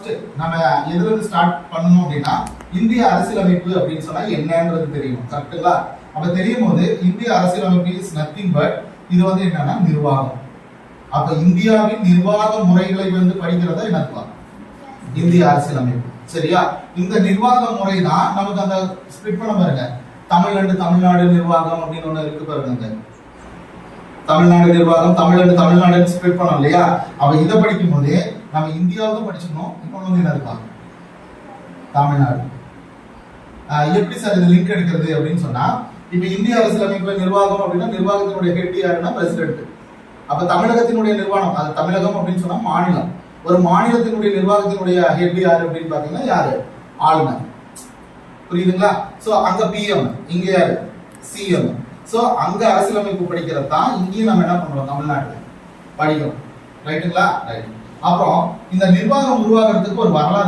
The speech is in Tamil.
ஃபர்ஸ்ட் நம்ம எதுல இருந்து ஸ்டார்ட் பண்ணணும் அப்படின்னா இந்திய அரசியலமைப்பு அப்படின்னு சொன்னா என்னன்றது தெரியும். கரெக்ட்டுங்களா? அப்ப தெரியும் போது இந்திய அரசியலமைப்பு இஸ் நத்திங் பட் இது வந்து என்னன்னா நிர்வாகம். அப்ப இந்தியாவின் நிர்வாக முறைகளை வந்து படிக்கிறதா என்ன இந்திய அரசியலமைப்பு. சரியா? இந்த நிர்வாக முறை தான் நமக்கு அந்த ஸ்பிளிட் பண்ண பாருங்க. தமிழ்நாடு நிர்வாகம் அப்படின்னு ஒண்ணு இருக்கு பாருங்க. தமிழ்நாடு நிர்வாகம், தமிழ்நாடு ஸ்பிளிட் பண்ணோம் இல்லையா? அப்ப இதை படிக்கும் போதே நம்ம இந்தியாவும் படிச்சுக்கணும். இப்போ வந்து என்ன இருக்கலாம் தமிழ்நாடு. எப்படி சார் இது லிங்க் எடுக்கிறது அப்படின்னு சொன்னா, இப்ப இந்திய அரசியலமைப்புல நிர்வாகம் அப்படின்னா நிர்வாகத்தினுடைய ஹெட் யாருன்னா பிரசிடென்ட். அப்ப தமிழகத்தினுடைய நிர்வாகம், அது தமிழகம் அப்படின்னு சொன்னா மாநிலம். ஒரு மாநிலத்தினுடைய நிர்வாகத்தினுடைய ஹெட் யாரு அப்படின்னு பாத்தீங்கன்னா யாரு? ஆளுநர். புரியுதுங்களா? சோ அங்க பிஎம், இங்க யாரு? சிஎம். சோ அங்க அரசியலமைப்பு படிக்கிறது தான் இங்கேயும் நம்ம என்ன பண்றோம் தமிழ்நாட்டுல படிக்கிறோம். ரைட்டுங்களா? ரைட். அப்புறம் இந்த நிர்வாகம் உருவாக்குறதுக்கு ஒரு வரலாறு